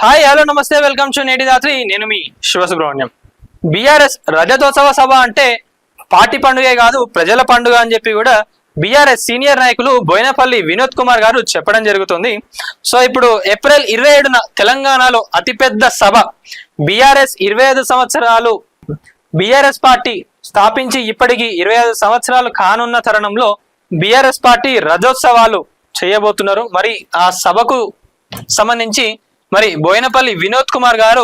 Hi hello నమస్తే welcome to నేటి రాత్రి. నేను మీ శివసుబ్రహ్మణ్యం. బీఆర్ఎస్ రజతోత్సవ సభ అంటే పార్టీ పండుగే కాదు ప్రజల పండుగ అని చెప్పి కూడా బీఆర్ఎస్ సీనియర్ నాయకులు బోయినపల్లి వినోద్ కుమార్ గారు చెప్పడం జరుగుతుంది. సో ఇప్పుడు ఏప్రిల్ 27న తెలంగాణలో అతిపెద్ద సభ బీఆర్ఎస్ 25 సంవత్సరాలు బీఆర్ఎస్ పార్టీ స్థాపించి ఇప్పటికి 25 సంవత్సరాలు కానున్న తరుణంలో బీఆర్ఎస్ పార్టీ రజోత్సవాలు చేయబోతున్నారు. మరి ఆ సభకు సంబంధించి మరి బోయినపల్లి వినోద్ కుమార్ గారు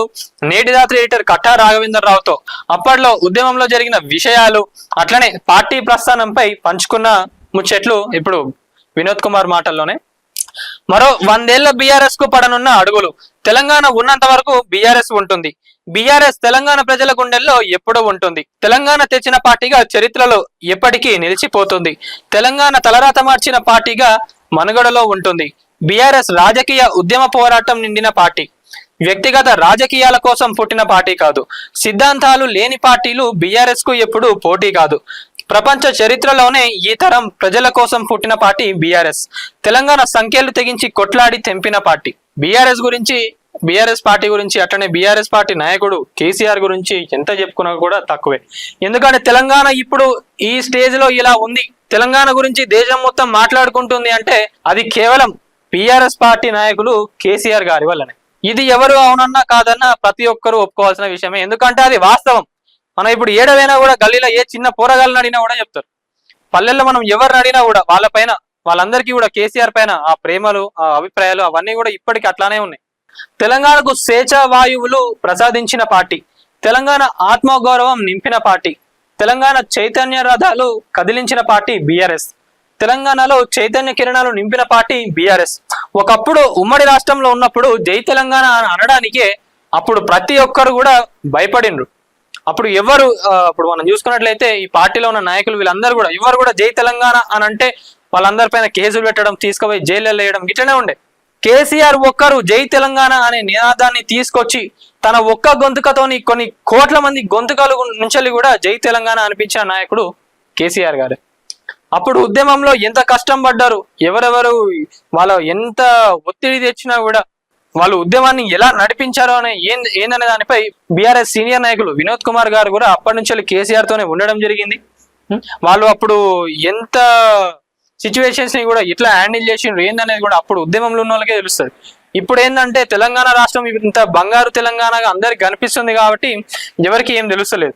నేటి రాత్రి ఎడిటర్ కట్టా రాఘవేంద్ర రావుతో అప్పట్లో ఉద్యమంలో జరిగిన విషయాలు అట్లనే పార్టీ ప్రస్థానంపై పంచుకున్న ముచ్చట్లు ఇప్పుడు వినోద్ కుమార్ మాటల్లోనే. మరో 100 ఏళ్ల బీఆర్ఎస్ కు పడనున్న అడుగులు. తెలంగాణ ఉన్నంత వరకు బీఆర్ఎస్ ఉంటుంది. బీఆర్ఎస్ తెలంగాణ ప్రజల గుండెల్లో ఎప్పుడూ ఉంటుంది. తెలంగాణ తెచ్చిన పార్టీగా చరిత్రలో ఎప్పటికీ నిలిచిపోతుంది. తెలంగాణ తలరాత మార్చిన పార్టీగా మనుగడలో ఉంటుంది. బీఆర్ఎస్ రాజకీయ ఉద్యమ పోరాటం నిండిన పార్టీ, వ్యక్తిగత రాజకీయాల కోసం పుట్టిన పార్టీ కాదు. సిద్ధాంతాలు లేని పార్టీలు బీఆర్ఎస్ కు ఎప్పుడు పోటీ కాదు. ప్రపంచ చరిత్రలోనే ఈ తరం ప్రజల కోసం పుట్టిన పార్టీ బీఆర్ఎస్. తెలంగాణ సంఖ్యలు తెగించి కొట్లాడి తెంపిన పార్టీ. బీఆర్ఎస్ పార్టీ గురించి అట్లనే బీఆర్ఎస్ పార్టీ నాయకుడు కేసీఆర్ గురించి ఎంత చెప్పుకున్నా కూడా తక్కువే. ఎందుకంటే తెలంగాణ ఇప్పుడు ఈ స్టేజ్ లో ఇలా ఉంది, తెలంగాణ గురించి దేశం మొత్తం మాట్లాడుకుంటుంది అంటే అది కేవలం బీఆర్ఎస్ పార్టీ నాయకులు కేసీఆర్ గారి వల్లనే. ఇది ఎవరు అవునన్నా కాదన్నా ప్రతి ఒక్కరూ ఒప్పుకోవాల్సిన విషయమే. ఎందుకంటే అది వాస్తవం. మనం ఇప్పుడు ఏడవైనా కూడా గల్లీలో ఏ చిన్న పోరగాళ్ళని అడిగినా కూడా చెప్తారు. పల్లెల్లో మనం ఎవరిని అడిగినా కూడా వాళ్ళందరికీ కూడా కేసీఆర్ పైన ఆ ప్రేమలు ఆ అభిప్రాయాలు అవన్నీ కూడా ఇప్పటికీ అట్లానే ఉన్నాయి. తెలంగాణకు స్వేచ్ఛ వాయువులు ప్రసాదించిన పార్టీ, తెలంగాణ ఆత్మగౌరవం నింపిన పార్టీ, తెలంగాణ చైతన్య రథాలు కదిలించిన పార్టీ బీఆర్ఎస్. తెలంగాణలో చైతన్య కిరణాలు నింపిన పార్టీ బీఆర్ఎస్. ఒకప్పుడు ఉమ్మడి రాష్ట్రంలో ఉన్నప్పుడు జై తెలంగాణ అనడానికే అప్పుడు ప్రతి ఒక్కరు కూడా భయపడిండ్రు. అప్పుడు అప్పుడు మనం చూసుకున్నట్లయితే ఈ పార్టీలో ఉన్న నాయకులు వీళ్ళందరూ కూడా ఎవరు కూడా జై తెలంగాణ అని అంటే వాళ్ళందరిపైన కేసులు పెట్టడం, తీసుకుపోయి జైల్లో వేయడం ఇట్లనే ఉండే. కేసీఆర్ ఒక్కరు జై తెలంగాణ అనే నినాదాన్ని తీసుకొచ్చి తన ఒక్క గొంతుకతోని కొన్ని కోట్ల మంది గొంతుకలు నుంచి కూడా జై తెలంగాణ అనిపించిన నాయకుడు కేసీఆర్ గారు. అప్పుడు ఉద్యమంలో ఎంత కష్టం పడ్డారు, ఎవరెవరు వాళ్ళ ఎంత ఒత్తిడి తెచ్చినా కూడా వాళ్ళు ఉద్యమాన్ని ఎలా నడిపించారో అనే ఏందనే దానిపై బీఆర్ఎస్ సీనియర్ నాయకులు వినోద్ కుమార్ గారు కూడా అప్పటి నుంచి కేసీఆర్ తోనే ఉండడం జరిగింది. వాళ్ళు అప్పుడు ఎంత సిచ్యువేషన్స్ ని కూడా ఇట్లా హ్యాండిల్ చేసిండ్రు ఏందనేది కూడా అప్పుడు ఉద్యమంలో ఉన్న వాళ్ళకే తెలుస్తుంది. ఇప్పుడు ఏంటంటే తెలంగాణ రాష్ట్రం ఇంత బంగారు తెలంగాణగా అందరికి కనిపిస్తుంది కాబట్టి ఎవరికి ఏం తెలుస్తలేదు.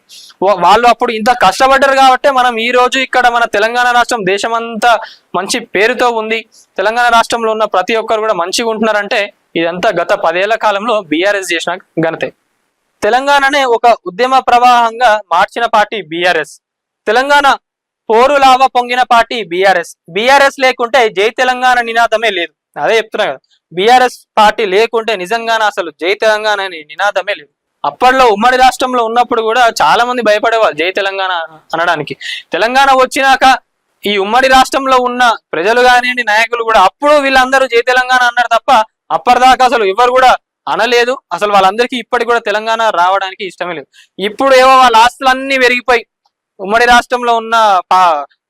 వాళ్ళు అప్పుడు ఇంత కష్టపడ్డారు కాబట్టి మనం ఈ రోజు ఇక్కడ మన తెలంగాణ రాష్ట్రం దేశమంతా మంచి పేరుతో ఉంది. తెలంగాణ రాష్ట్రంలో ఉన్న ప్రతి ఒక్కరు కూడా మంచిగా ఉంటున్నారంటే ఇదంతా గత 10 ఏళ్ల కాలంలో బీఆర్ఎస్ చేసిన ఘనతే. తెలంగాణనే ఒక ఉద్యమ ప్రవాహంగా మార్చిన పార్టీ బీఆర్ఎస్. తెలంగాణ పోరులాగా పొంగిన పార్టీ బీఆర్ఎస్. బీఆర్ఎస్ లేకుంటే జై తెలంగాణ నినాదమే లేదు. అదే చెప్తున్నా కదా, బీఆర్ఎస్ పార్టీ లేకుంటే నిజంగానే అసలు జై తెలంగాణ అనే నినాదమే లేదు. అప్పట్లో ఉమ్మడి రాష్ట్రంలో ఉన్నప్పుడు కూడా చాలా మంది భయపడేవాళ్ళు జై తెలంగాణ అనడానికి. తెలంగాణ వచ్చినాక ఈ ఉమ్మడి రాష్ట్రంలో ఉన్న ప్రజలు కానివ్వండి, నాయకులు కూడా అప్పుడు వీళ్ళందరూ జై తెలంగాణ అన్నారు తప్ప అప్పటిదాకా అసలు ఎవరు కూడా అనలేదు. అసలు వాళ్ళందరికీ ఇప్పటికి కూడా తెలంగాణ రావడానికి ఇష్టమే లేదు. ఇప్పుడు ఏవో వాళ్ళ ఆస్తులన్నీ పెరిగిపోయి ఉమ్మడి రాష్ట్రంలో ఉన్న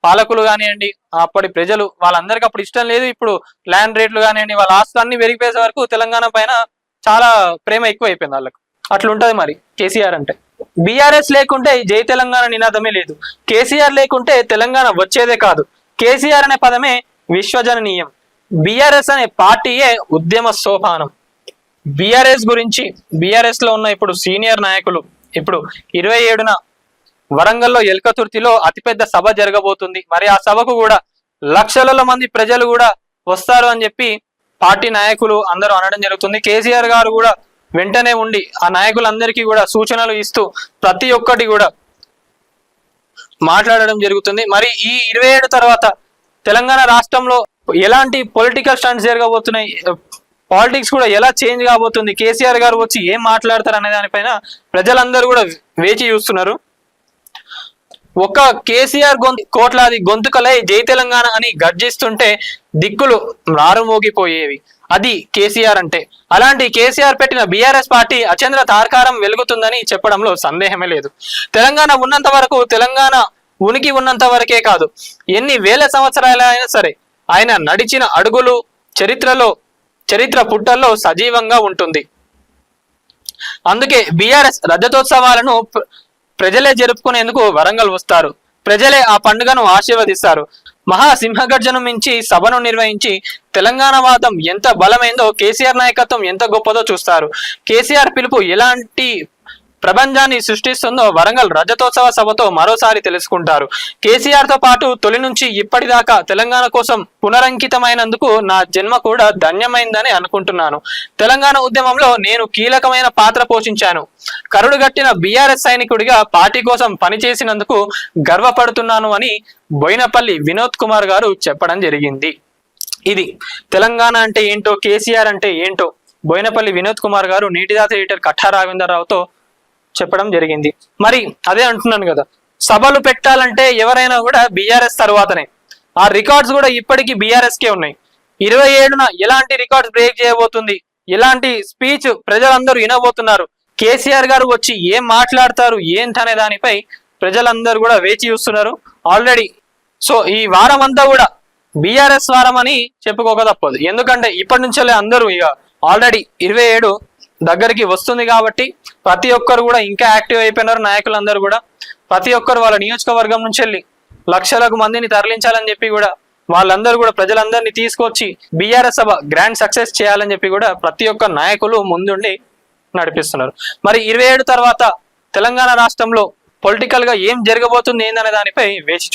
పాలకులు కానివ్వండి, అప్పటి ప్రజలు వాళ్ళందరికీ అప్పుడు ఇష్టం లేదు. ఇప్పుడు ల్యాండ్ రేట్లు కానివ్వండి, వాళ్ళ ఆస్తులు అన్ని పెరిగిపోయే వరకు తెలంగాణ పైన చాలా ప్రేమ ఎక్కువ అయిపోయింది వాళ్ళకు. అట్లుంటది మరి కేసీఆర్ అంటే. బీఆర్ఎస్ లేకుంటే జై తెలంగాణ నినాదమే లేదు. కేసీఆర్ లేకుంటే తెలంగాణ వచ్చేదే కాదు. కేసీఆర్ అనే పదమే విశ్వజననీయం. బీఆర్ఎస్ అనే పార్టీయే ఉద్యమ సోపానం. బీఆర్ఎస్ లో ఉన్న ఇప్పుడు సీనియర్ నాయకులు ఇప్పుడు 27న వరంగల్లో ఎల్కతుర్తిలో అతిపెద్ద సభ జరగబోతుంది. మరి ఆ సభకు కూడా లక్షల మంది ప్రజలు కూడా వస్తారు అని చెప్పి పార్టీ నాయకులు అందరూ అనడం జరుగుతుంది. కేసీఆర్ గారు కూడా వెంటనే ఉండి ఆ నాయకులందరికీ కూడా సూచనలు ఇస్తూ ప్రతి ఒక్కటి కూడా మాట్లాడడం జరుగుతుంది. మరి ఈ 27 తర్వాత తెలంగాణ రాష్ట్రంలో ఎలాంటి పొలిటికల్ స్టంట్స్ జరగబోతున్నాయి, పాలిటిక్స్ కూడా ఎలా చేంజ్ కాబోతుంది, కేసీఆర్ గారు వచ్చి ఏం మాట్లాడతారు అనే దానిపైన ప్రజలందరూ కూడా వేచి చూస్తున్నారు. ఒక్క కేసీఆర్ కోట్లాది గొంతుకలై జై తెలంగాణ అని గర్జిస్తుంటే దిక్కులు మారుమోగిపోయేవి. అది కేసీఆర్ అంటే. అలాంటి కేసీఆర్ పెట్టిన బీఆర్ఎస్ పార్టీ అచంద్ర తార్కారం వెలుగుతుందని చెప్పడంలో సందేహమే లేదు. తెలంగాణ ఉన్నంత వరకు, తెలంగాణ ఉనికి ఉన్నంత వరకే కాదు, ఎన్ని వేల సంవత్సరాలైనా సరే ఆయన నడిచిన అడుగులు చరిత్ర పుటల్లో సజీవంగా ఉంటుంది. అందుకే బీఆర్ఎస్ రజతోత్సవాలను ప్రజలే జరుపుకునేందుకు వరంగల్ వస్తారు. ప్రజలే ఆ పండుగను ఆశీర్వదిస్తారు. మహాసింహగర్జను మించి సభను నిర్వహించి తెలంగాణ వాదం ఎంత బలమైందో, కేసీఆర్ నాయకత్వం ఎంత గొప్పదో చూస్తారు. కేసీఆర్ పిలుపు ఎలాంటి ప్రపంచాన్ని సృష్టిస్తుందో వరంగల్ రజతోత్సవ సభతో మరోసారి తెలుసుకుంటారు. కేసీఆర్ తో పాటు తొలి నుంచి ఇప్పటిదాకా తెలంగాణ కోసం పునరంకితమైనందుకు నా జన్మ కూడా ధన్యమైందని అనుకుంటున్నాను. తెలంగాణ ఉద్యమంలో నేను కీలకమైన పాత్ర పోషించాను. కరుడుగట్టిన బీఆర్ఎస్ సైనికుడిగా పార్టీ కోసం పనిచేసినందుకు గర్వపడుతున్నాను అని బోయినపల్లి వినోద్ కుమార్ గారు చెప్పడం జరిగింది. ఇది తెలంగాణ అంటే ఏంటో, కేసీఆర్ అంటే ఏంటో బోయినపల్లి వినోద్ కుమార్ గారు నీటిదాత ఎడిటర్ కట్టా రాఘవేంద్రరావుతో చెప్పడం జరిగింది. మరి అదే అంటున్నాను కదా, సభలు పెట్టాలంటే ఎవరైనా కూడా బీఆర్ఎస్ తర్వాతనే. ఆ రికార్డ్స్ కూడా ఇప్పటికీ బీఆర్ఎస్ కే ఉన్నాయి. 27న ఎలాంటి రికార్డ్స్ బ్రేక్ చేయబోతుంది, ఎలాంటి స్పీచ్ ప్రజలందరూ వినబోతున్నారు, కేసీఆర్ గారు వచ్చి ఏం మాట్లాడతారు ఏంటనే దానిపై ప్రజలందరూ కూడా వేచి చూస్తున్నారు ఆల్రెడీ. సో ఈ వారం అంతా కూడా బీఆర్ఎస్ వారం అని చెప్పుకోక తప్పదు. ఎందుకంటే ఇప్పటి నుంచే అందరూ ఇక ఆల్రెడీ 27 దగ్గరికి వస్తుంది కాబట్టి ప్రతి ఒక్కరు కూడా ఇంకా యాక్టివ్ అయిపోయినారు. నాయకులందరూ కూడా ప్రతి ఒక్కరు వాళ్ళ నియోజకవర్గం నుంచి వెళ్ళి లక్షలకు మందిని తరలించాలని చెప్పి కూడా వాళ్ళందరూ కూడా ప్రజలందరినీ తీసుకొచ్చి బీఆర్ఎస్ సభ గ్రాండ్ సక్సెస్ చేయాలని చెప్పి కూడా ప్రతి ఒక్క నాయకులు ముందుండి నడిపిస్తున్నారు. మరి 27 తర్వాత తెలంగాణ రాష్ట్రంలో పొలిటికల్ గా ఏం జరగబోతుంది ఏందనే దానిపై వేచి చూడాలి.